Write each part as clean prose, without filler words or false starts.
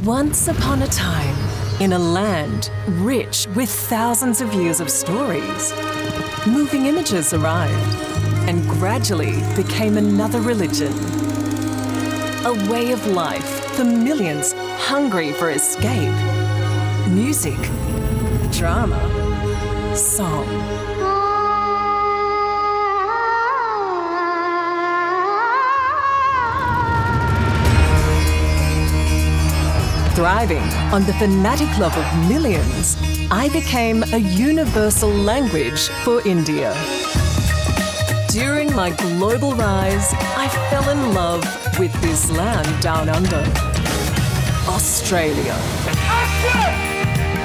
Once upon a time, in a land rich with thousands of years of stories, moving images arrived and gradually became another religion. A way of life for millions hungry for escape. Music, drama, song. Thriving on the fanatic love of millions, I became a universal language for India. During my global rise, I fell in love with this land down under, Australia.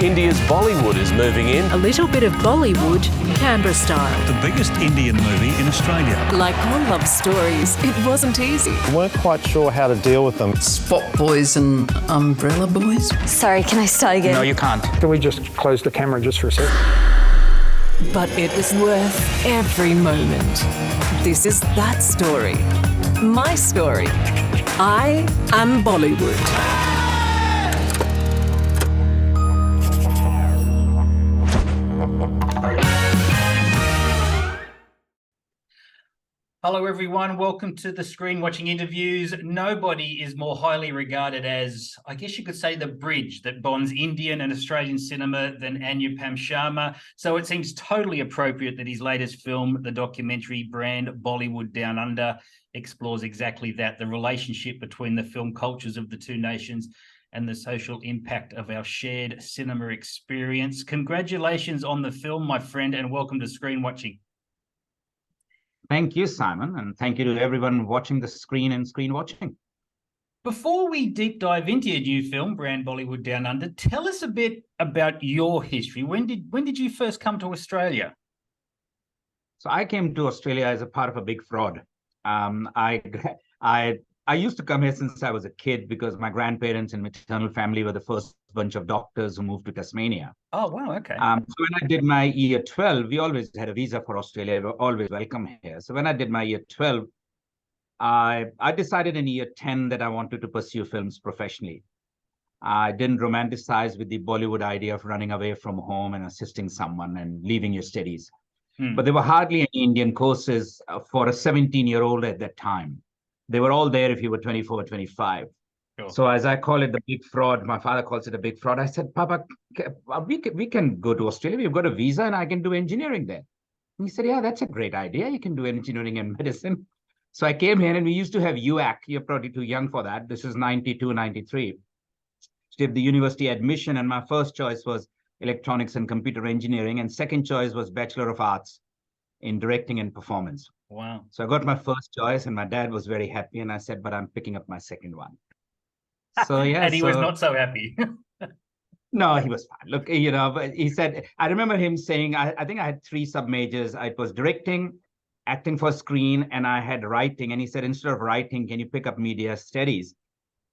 India's Bollywood is moving in. A little bit of Bollywood, Canberra style. The biggest Indian movie in Australia. Like all love stories, it wasn't easy. We weren't quite sure how to deal with them. Spot boys and umbrella boys. Sorry, can I start again? No, you can't. Can we just close the camera just for a sec? But it was worth every moment. This is that story. My story. I am Bollywood. Hello everyone, welcome to the Screen Watching Interviews. Nobody is more highly regarded as, I guess you could say, the bridge that bonds Indian and Australian cinema than Anupam Sharma. So it seems totally appropriate that his latest film, the documentary Brand Bollywood Down Under, explores exactly that, the relationship between the film cultures of the two nations and the social impact of our shared cinema experience. Congratulations on the film, my friend, and welcome to Screen Watching. Thank you, Simon, and thank you to everyone watching the screen and screen watching. Before we deep dive into your new film, Brand Bollywood Down Under, tell us a bit about your history. When did you first come to Australia? So I came to Australia as a part of a big fraud. I used to come here since I was a kid because my grandparents and maternal family were the first bunch of doctors who moved to Tasmania. Oh, wow, okay. So when I did my year 12, we always had a visa for Australia. We were always welcome here. So when I did my year 12, I decided in year 10 that I wanted to pursue films professionally. I didn't romanticize with the Bollywood idea of running away from home and assisting someone and leaving your studies. But there were hardly any Indian courses for a 17-year-old at that time. They were all there if you were 24 or 25. Sure. So as I call it the big fraud, my father calls it a big fraud. I said, Papa, we can go to Australia. We've got a visa and I can do engineering there. And he said, yeah, that's a great idea. You can do engineering and medicine. So I came here and we used to have UAC. You're probably too young for that. This is 92, 93. Did the university admission and my first choice was electronics and computer engineering. And second choice was Bachelor of Arts in directing and performance. Wow. So I got my first choice and my dad was very happy. And I said, but I'm picking up my second one. So yeah. And he was not so happy. No, he was fine. Look, but he said, I remember him saying, I think I had 3 sub-majors. It was directing, acting for screen, and I had writing. And he said, instead of writing, can you pick up media studies?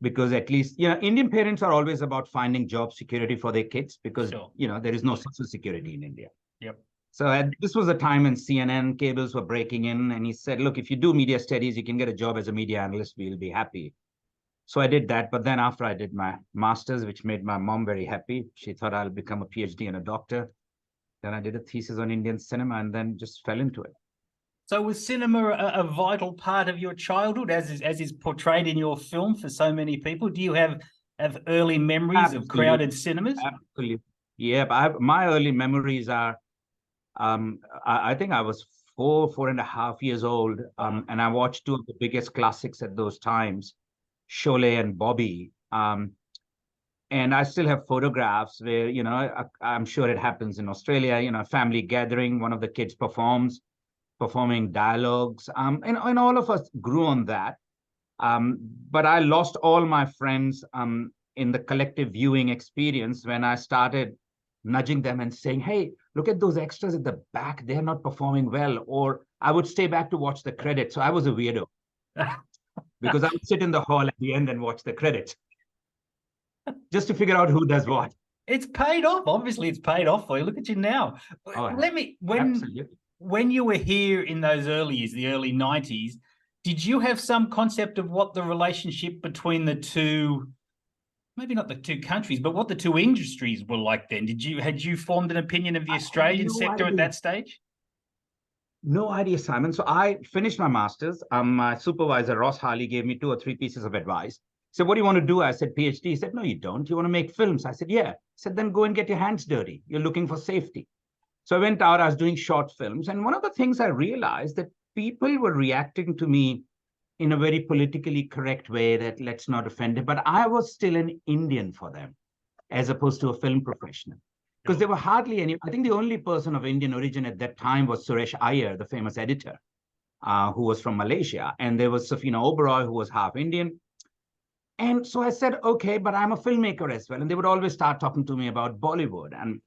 Because at least, Indian parents are always about finding job security for their kids because, Sure. There is no social security in India. Yep. So this was a time when CNN cables were breaking in. And he said, look, if you do media studies, you can get a job as a media analyst. We'll be happy. So I did that. But then after I did my master's, which made my mom very happy, she thought I'll become a PhD and a doctor. Then I did a thesis on Indian cinema and then just fell into it. So was cinema a vital part of your childhood, as is portrayed in your film for so many people? Do you have early memories of crowded cinemas? Absolutely. Yeah, my early memories are, I think I was 4.5 years old, and I watched 2 of the biggest classics at those times, Sholay and Bobby. And I still have photographs where, I'm sure it happens in Australia, family gathering, one of the kids performing dialogues. And all of us grew on that. But I lost all my friends in the collective viewing experience when I started nudging them and saying, hey, look at those extras at the back. They're not performing well. Or I would stay back to watch the credits. So I was a weirdo because I would sit in the hall at the end and watch the credits just to figure out who does what. It's paid off. Obviously, it's paid off for you. Look at you now. Absolutely. When you were here in those early years, the early 90s, did you have some concept of what the relationship between the two maybe not the two countries, but what the two industries were like then. Had you formed an opinion of the Australian sector at that stage? No idea, Simon. So I finished my master's. My supervisor, Ross Harley, gave me 2 or 3 pieces of advice. He said, what do you want to do? I said, PhD. He said, no, you don't. You want to make films? I said, yeah. He said, then go and get your hands dirty. You're looking for safety. So I went out, I was doing short films. And one of the things I realized that people were reacting to me in a very politically correct way that let's not offend it. But I was still an Indian for them, as opposed to a film professional. Because there were hardly any, I think the only person of Indian origin at that time was Suresh Iyer, the famous editor, who was from Malaysia. And there was Safina Oberoi, who was half Indian. And so I said, okay, but I'm a filmmaker as well. And they would always start talking to me about Bollywood. And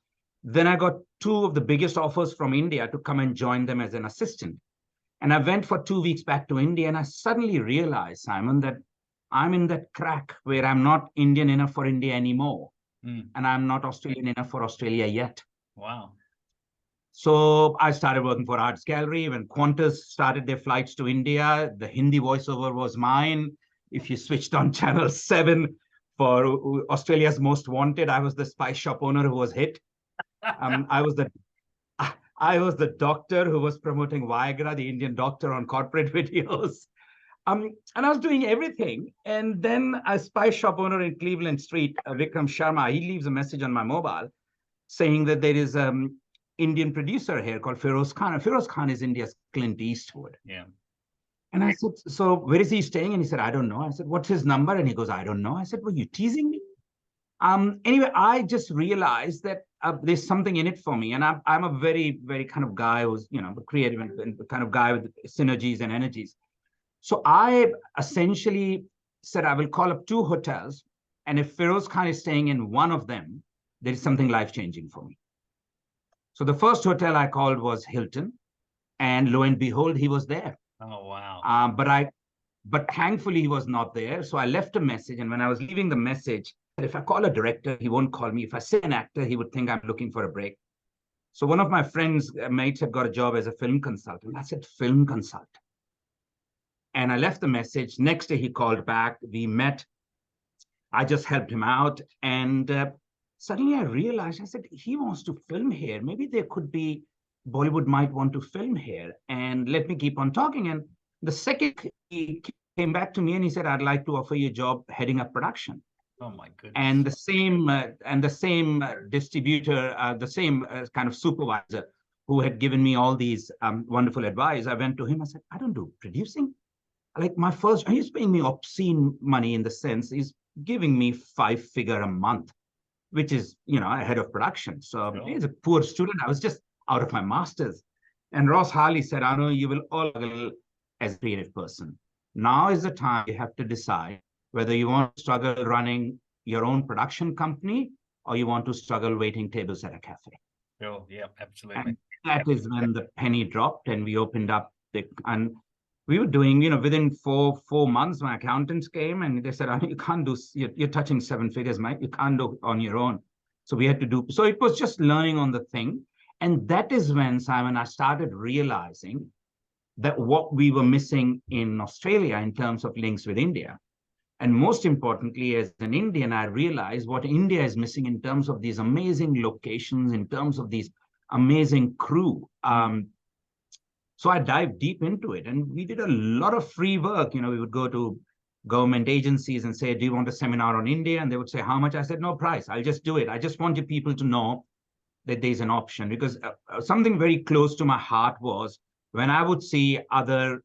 then I got 2 of the biggest offers from India to come and join them as an assistant. And I went for 2 weeks back to India. And I suddenly realized, Simon, that I'm in that crack where I'm not Indian enough for India anymore. And I'm not Australian enough for Australia yet. Wow. So I started working for Arts Gallery. When Qantas started their flights to India, the Hindi voiceover was mine. If you switched on Channel 7 for Australia's Most Wanted, I was the spice shop owner who was hit. I was the doctor who was promoting Viagra, the Indian doctor, on corporate videos. And I was doing everything. And then a spice shop owner in Cleveland Street, Vikram Sharma, he leaves a message on my mobile saying that there is an Indian producer here called Feroz Khan. And Feroz Khan is India's Clint Eastwood. Yeah. And I said, so where is he staying? And he said, I don't know. I said, what's his number? And he goes, I don't know. I said, were you teasing me? Anyway, I just realized that there's something in it for me. And I'm a very, very kind of guy who's, creative and the kind of guy with synergies and energies. So I essentially said, I will call up 2 hotels. And if Feroz Khan is staying in one of them, there is something life-changing for me. So the first hotel I called was Hilton. And lo and behold, he was there. Oh, wow. But thankfully, he was not there. So I left a message. And when I was leaving the message, if I call a director, he won't call me. If I say an actor, he would think I'm looking for a break. So one of my friends, mates, had got a job as a film consultant. I said, film consultant. And I left the message. Next day, he called back. We met. I just helped him out. And suddenly I realized, I said, he wants to film here. Maybe there could be, Bollywood might want to film here. And let me keep on talking. And the second he came back to me and he said, I'd like to offer you a job heading up production. Oh, my goodness. And the same distributor, the same kind of supervisor who had given me all these wonderful advice, I went to him. I said, I don't do producing. Like my first, he's paying me obscene money in the sense he's giving me 5-figure a month, which is, ahead of production. So he's a poor student. I was just out of my master's. And Ross Harley said, I know you will all struggle as a creative person. Now is the time you have to decide whether you want to struggle running your own production company or you want to struggle waiting tables at a cafe. Sure, yeah, absolutely. And that is when the penny dropped and we opened up and we were doing, within four months, my accountants came and they said, you can't do, you're touching 7 figures, Mike. You can't do on your own. So we had to do, so it was just learning on the thing. And that is when, Simon, I started realizing that what we were missing in Australia in terms of links with India. And most importantly, as an Indian, I realized what India is missing in terms of these amazing locations, in terms of these amazing crew. So I dived deep into it and we did a lot of free work. We would go to government agencies and say, do you want a seminar on India? And they would say, how much? I said, no price. I'll just do it. I just want you people to know that there's an option, because something very close to my heart was when I would see other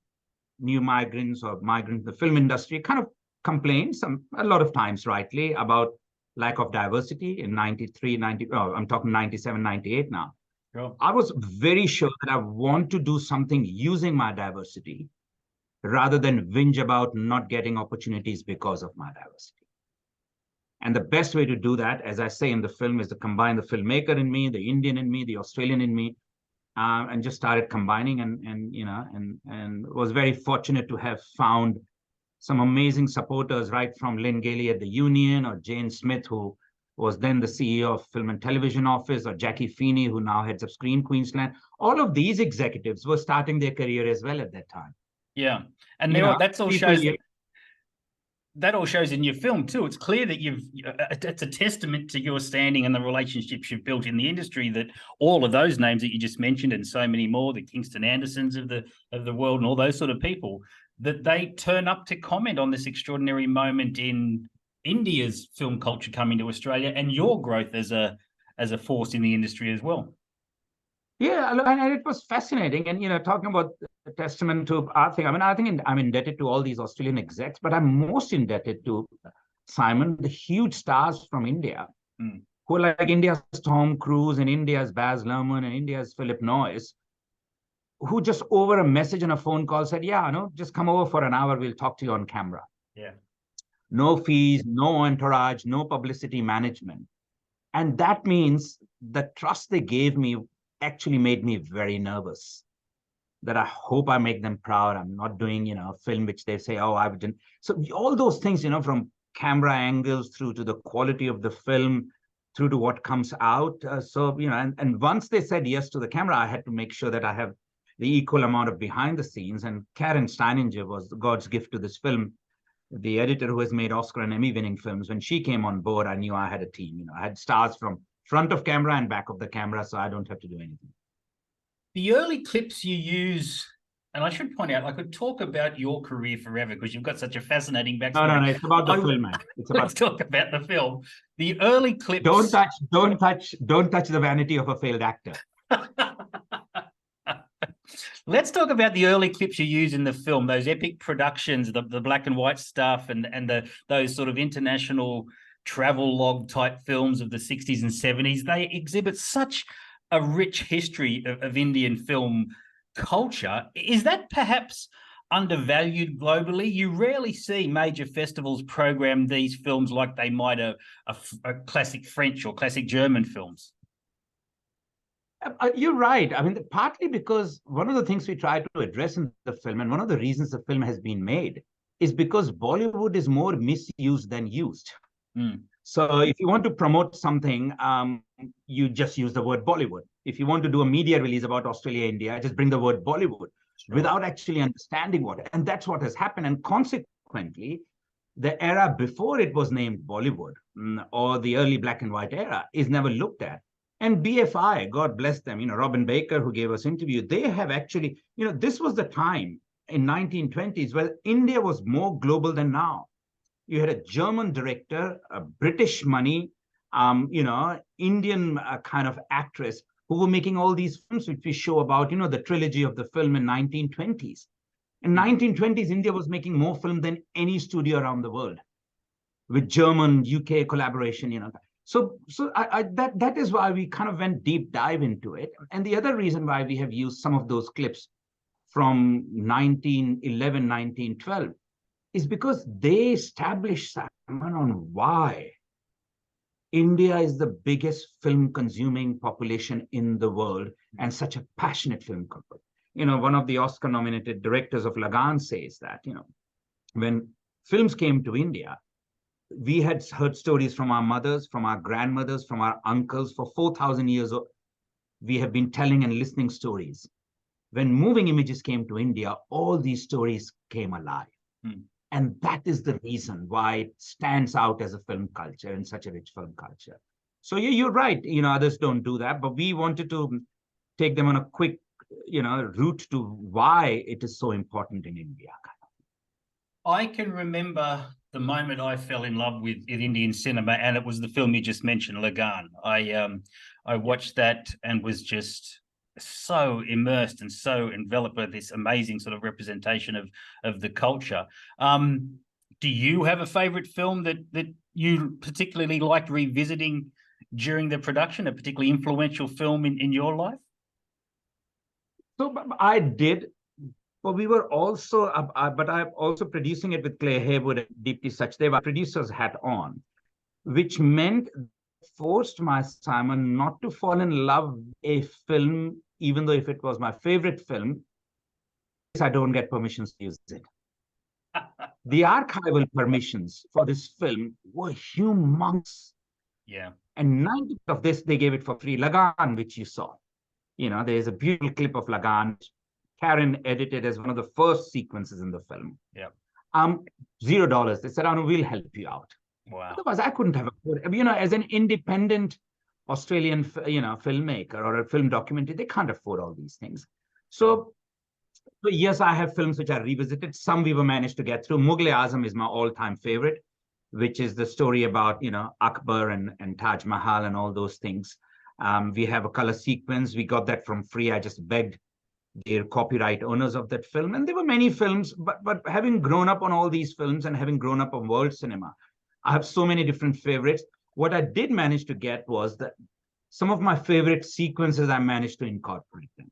new migrants or migrants in the film industry kind of complain a lot of times rightly about lack of diversity in 93, 90, I'm talking 97, 98 now. Sure. I was very sure that I want to do something using my diversity rather than whinge about not getting opportunities because of my diversity. And the best way to do that, as I say in the film, is to combine the filmmaker in me, the Indian in me, the Australian in me, and just started combining and was very fortunate to have found some amazing supporters, right from Lynn Gailey at the Union, or Jane Smith, who was then the CEO of Film and Television Office, or Jackie Feeney, who now heads up Screen Queensland. All of these executives were starting their career as well at that time. Yeah, and that's all shows that all shows in your film too. It's clear that it's a testament to your standing and the relationships you've built in the industry, that all of those names that you just mentioned and so many more, the Kingston Andersons of the world and all those sort of people, that they turn up to comment on this extraordinary moment in India's film culture coming to Australia and your growth as a force in the industry as well. Yeah, and it was fascinating. And, talking about the testament to our thing, I think I'm indebted to all these Australian execs, but I'm most indebted to, Simon, the huge stars from India, who are like India's Tom Cruise and India's Baz Luhrmann and India's Philip Noyce, who just over a message and a phone call said, yeah, just come over for an hour, we'll talk to you on camera. Yeah. No fees, no entourage, no publicity management. And that means the trust they gave me actually made me very nervous, that I hope I make them proud. I'm not doing, a film which they say, oh, I've done. So all those things, from camera angles through to the quality of the film, through to what comes out. And once they said yes to the camera, I had to make sure that I have the equal amount of behind the scenes. And Karen Steininger was God's gift to this film, the editor who has made Oscar and Emmy winning films. When she came on board, I knew I had a team. I had stars from front of camera and back of the camera, so I don't have to do anything. The early clips you use, and I should point out, I could talk about your career forever because you've got such a fascinating backstory. No, it's about the film, man. Let's talk about the film. The early clips. Don't touch the vanity of a failed actor. Let's talk about the early clips you use in the film, those epic productions, the black and white stuff, and those sort of international travel log type films of the 60s and 70s. They exhibit such a rich history of Indian film culture. Is that perhaps undervalued globally? You rarely see major festivals program these films like they might a classic French or classic German films. You're right. Partly because one of the things we try to address in the film, and one of the reasons the film has been made, is because Bollywood is more misused than used. So if you want to promote something, you just use the word Bollywood. If you want to do a media release about Australia, India, just bring the word Bollywood without actually understanding what. And that's what has happened. And consequently, the era before it was named Bollywood, or the early black and white era, is never looked at. And BFI, God bless them, Robin Baker, who gave us interview, they have actually, this was the time in 1920s where India was more global than now. You had a German director, a British money, Indian kind of actress who were making all these films, which we show about, the trilogy of the film in 1920s. In 1920s, India was making more film than any studio around the world, with German, UK collaboration, So that is why we kind of went deep dive into it. And the other reason why we have used some of those clips from 1911, 1912, is because they established, Simon, on why India is the biggest film consuming population in the world and such a passionate film couple. One of the Oscar nominated directors of Lagan says that, when films came to India, we had heard stories from our mothers, from our grandmothers, from our uncles for 4,000 years. We have been telling and listening stories. When moving images came to India, all these stories came alive. And that is the reason why it stands out as a film culture and such a rich film culture. So yeah, you're right. Others don't do that, but we wanted to take them on a quick, route to why it is so important in India. I can remember the moment I fell in love with Indian cinema, and it was the film you just mentioned, Lagan. I watched that and was just so immersed and so enveloped by this amazing sort of representation of the culture. Do you have a favorite film that you particularly liked revisiting during the production, a particularly influential film in your life? So I did, but we were also, but I'm also producing it with Claire Haywood and Deepti Sachdeva, producer's hat on, which meant forced my Simon not to fall in love with a film, even though if it was my favorite film, I don't get permissions to use it. The archival permissions for this film were humongous. Yeah. And 90 of this, they gave it for free. Lagan, which you saw. There's a beautiful clip of Lagan. Karen edited as one of the first sequences in the film. Yeah. $0. They said, Anu, we'll help you out. Wow. Otherwise, I couldn't have afforded. You know, as an independent Australian, filmmaker or a film documentary, they can't afford all these things. So yes, I have films which I revisited. Some we were managed to get through. Mughal-e-Azam is my all-time favorite, which is the story about, Akbar and Taj Mahal and all those things. We have a color sequence. We got that from free. I just begged their copyright owners of that film. And there were many films, but having grown up on all these films and having grown up on world cinema, I have so many different favorites. What I did manage to get was that some of my favorite sequences, I managed to incorporate them.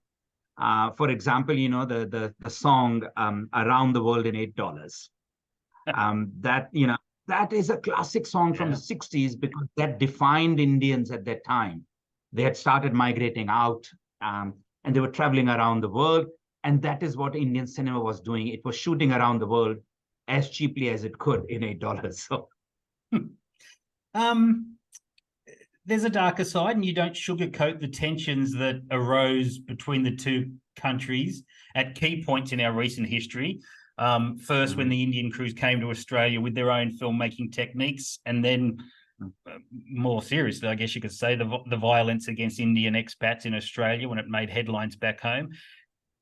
For example, the song Around the World in $8. That is a classic song from the 60s because that defined Indians at that time. They had started migrating out and they were traveling around the world. And that is what Indian cinema was doing. It was shooting around the world as cheaply as it could in $8. So. There's a darker side, and you don't sugarcoat the tensions that arose between the two countries at key points in our recent history. First, when the Indian crews came to Australia with their own filmmaking techniques, and then more seriously, I guess you could say, the violence against Indian expats in Australia when it made headlines back home.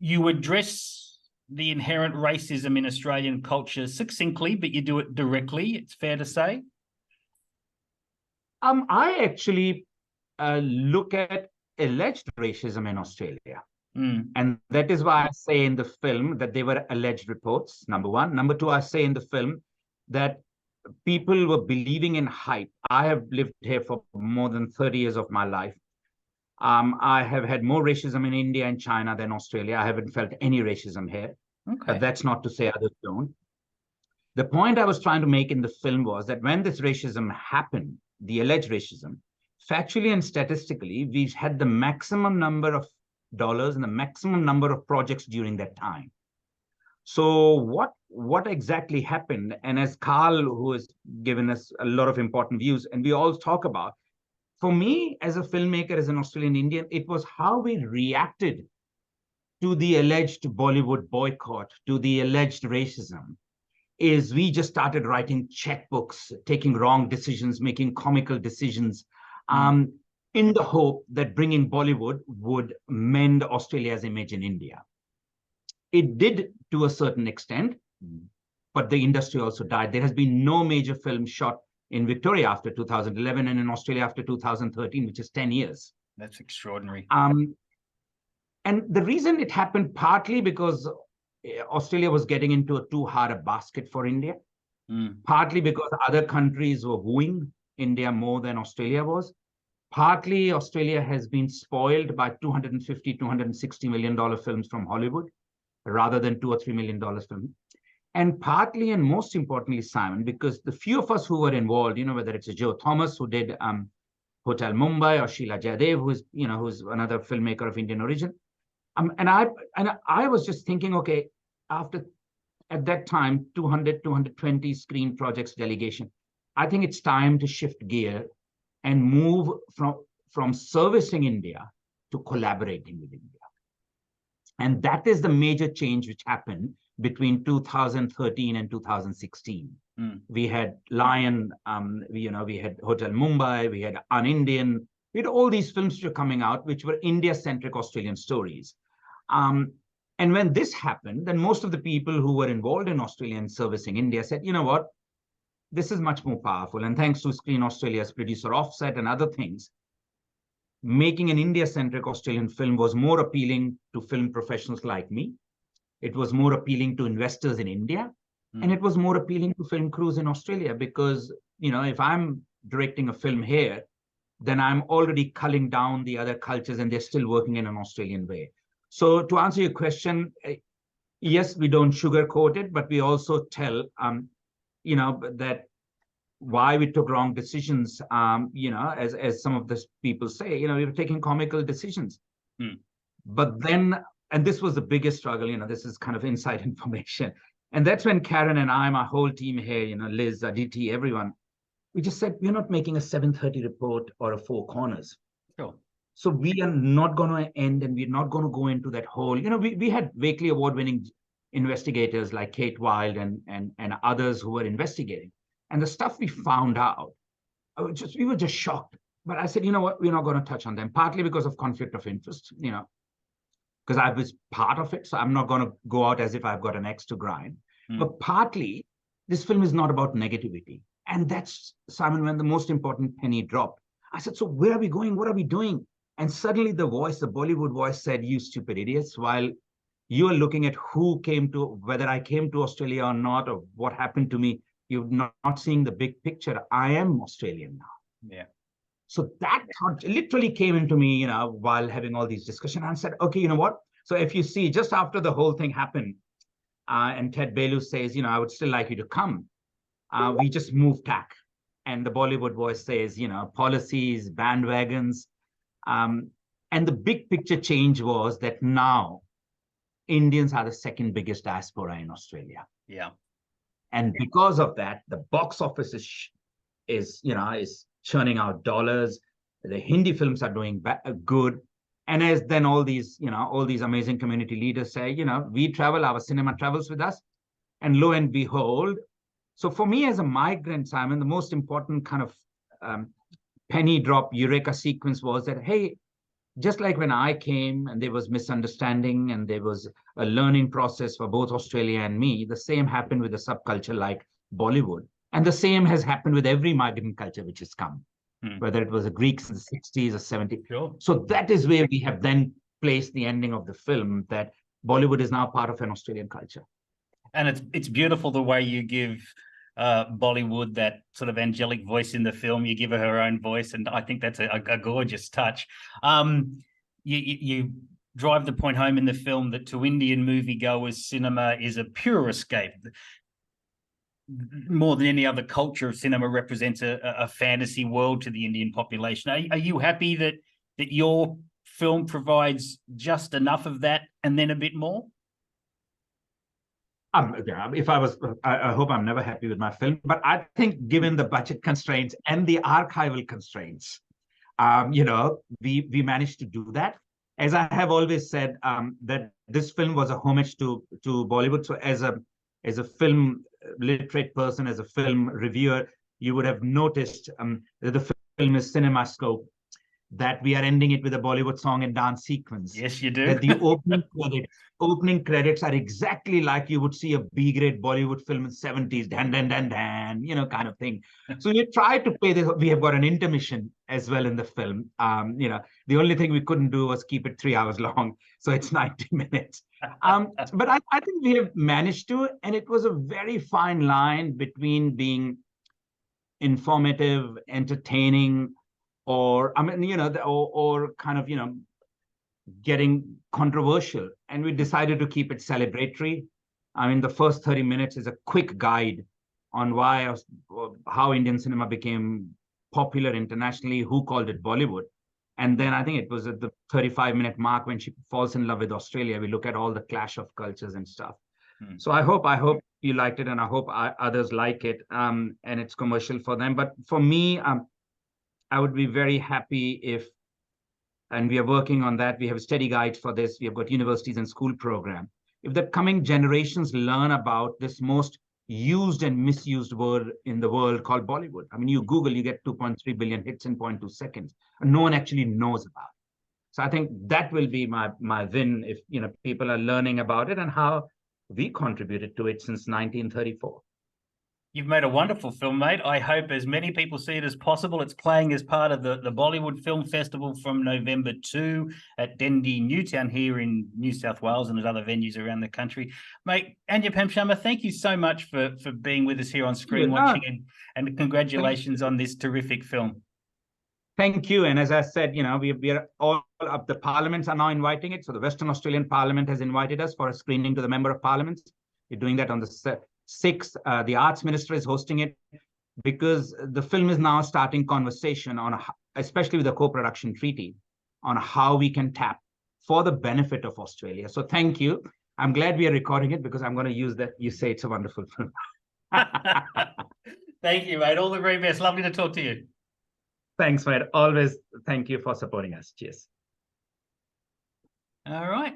You address the inherent racism in Australian culture succinctly, but you do it directly, it's fair to say. I actually look at alleged racism in Australia. And that is why I say in the film that they were alleged reports, number one. Number two, I say in the film that people were believing in hype. I have lived here for more than 30 years of my life. I have had more racism in India and China than Australia. I haven't felt any racism here. Okay. But that's not to say others don't. The point I was trying to make in the film was that when this racism happened, the alleged racism, factually and statistically, we had the maximum number of dollars and the maximum number of projects during that time. So what exactly happened? And as Carl, who has given us a lot of important views, and we all talk about, for me, as a filmmaker, as an Australian Indian, it was how we reacted to the alleged Bollywood boycott, to the alleged racism, is we just started writing checkbooks, taking wrong decisions, making comical decisions, in the hope that bringing Bollywood would mend Australia's image in India. It did to a certain extent, but the industry also died. There has been no major film shot in Victoria after 2011 and in Australia after 2013, which is 10 years. That's extraordinary. And the reason it happened partly because Australia was getting into a too hard a basket for India, partly because other countries were wooing India more than Australia was. Partly, Australia has been spoiled by $250, $260 million films from Hollywood, rather than $2 or $3 million films. And partly, and most importantly, Simon, because the few of us who were involved, whether it's a Joe Thomas who did Hotel Mumbai, or Sheila Jayadev, who's another filmmaker of Indian origin. And I was just thinking, okay, at that time, 200, 220 screen projects delegation, I think it's time to shift gear and move from servicing India to collaborating with India. And that is the major change which happened between 2013 and 2016. We had Lion, we had Hotel Mumbai, we had Un-Indian, we had all these films which were coming out, which were India-centric Australian stories. And when this happened, then most of the people who were involved in Australia and servicing India said, you know what, this is much more powerful. And thanks to Screen Australia's producer Offset and other things, making an India-centric Australian film was more appealing to film professionals like me. It was more appealing to investors in India. And it was more appealing to film crews in Australia because, if I'm directing a film here, then I'm already culling down the other cultures and they're still working in an Australian way. So to answer your question, yes, we don't sugarcoat it, but we also tell, that why we took wrong decisions, as some of the people say, we were taking comical decisions. But then, and this was the biggest struggle, this is kind of inside information. And that's when Karen and I, my whole team here, Liz, Aditi, everyone, we just said, we're not making a 7:30 report or a Four Corners. Sure. So we are not going to end and we're not going to go into that whole, we had Wakely award-winning investigators like Kate Wilde and others who were investigating. And the stuff we found out, we were just shocked. But I said, you know what, we're not going to touch on them, partly because of conflict of interest, because I was part of it. So I'm not going to go out as if I've got an axe to grind. But partly, this film is not about negativity. And that's, Simon, when the most important penny dropped. I said, so where are we going? What are we doing? And suddenly the Bollywood voice said, you stupid idiots, while you are looking at whether I came to Australia or not, or what happened to me, you're not seeing the big picture. I am Australian now. Yeah. So that thought literally came into me, while having all these discussions. I said, okay, you know what? So if you see, just after the whole thing happened, and Ted Bailu says, I would still like you to come, we just moved tack. And the Bollywood voice says, policies, bandwagons. And the big picture change was that now Indians are the second biggest diaspora in Australia. Yeah. And because of that, the box office is churning out dollars. The Hindi films are doing good. And as then all these amazing community leaders say, we travel, our cinema travels with us. And lo and behold, so for me as a migrant, Simon, the most important kind of penny drop eureka sequence was that, hey, just like when I came and there was misunderstanding and there was a learning process for both Australia and me, the same happened with a subculture like Bollywood. And the same has happened with every migrant culture which has come, whether it was the Greeks in the 60s or 70s. Sure. So that is where we have then placed the ending of the film, that Bollywood is now part of an Australian culture. And it's beautiful the way you give Bollywood that sort of angelic voice in the film. You give her own voice, and I think that's a gorgeous touch. You drive the point home in the film that to Indian moviegoers, cinema is a pure escape. More than any other culture of cinema represents a fantasy world to the Indian population. Are you happy that your film provides just enough of that and then a bit more? If I was, I hope I'm never happy with my film, but I think given the budget constraints and the archival constraints, we managed to do that. As I have always said, that this film was a homage to Bollywood. So as a film literate person, as a film reviewer, you would have noticed that the film is CinemaScope, that we are ending it with a Bollywood song and dance sequence. Yes, you do. That the opening credits are exactly like you would see a B-grade Bollywood film in the 70s, dan, dan, dan, dan, kind of thing. So we tried to play this. We have got an intermission as well in the film. The only thing we couldn't do was keep it 3 hours long. So it's 90 minutes. But I think we have managed to, and it was a very fine line between being informative, entertaining, or kind of getting controversial, and we decided to keep it celebratory. The first 30 minutes is a quick guide on how Indian cinema became popular internationally, who called it Bollywood, and then I think it was at the 35-minute mark when she falls in love with Australia. We look at all the clash of cultures and stuff. So I hope you liked it, and I hope others like it, and it's commercial for them. But for me, I would be very happy if, and we are working on that, we have study guides for this, we have got universities and school program. If the coming generations learn about this most used and misused word in the world called Bollywood. You Google, you get 2.3 billion hits in 0.2 seconds, and no one actually knows about it. So I think that will be my win if people are learning about it and how we contributed to it since 1934. You've made a wonderful film, mate. I hope as many people see it as possible. It's playing as part of the Bollywood Film Festival from November 2 at Dendy Newtown here in New South Wales and at other venues around the country. Mate, Anupam Sharma, thank you so much for being with us here on Screen Watching, and congratulations on this terrific film. Thank you. And as I said, we are all up. The parliaments are now inviting it. So the Western Australian Parliament has invited us for a screening to the Member of Parliaments. We're doing that on the 6th. The Arts Minister is hosting it because the film is now starting conversation on, especially with the co-production treaty, on how we can tap for the benefit of Australia. So thank you. I'm glad we are recording it because I'm going to use that. You say it's a wonderful film. Thank you, mate. All the very best. Lovely to talk to you. Thanks, mate. Always thank you for supporting us. Cheers. All right.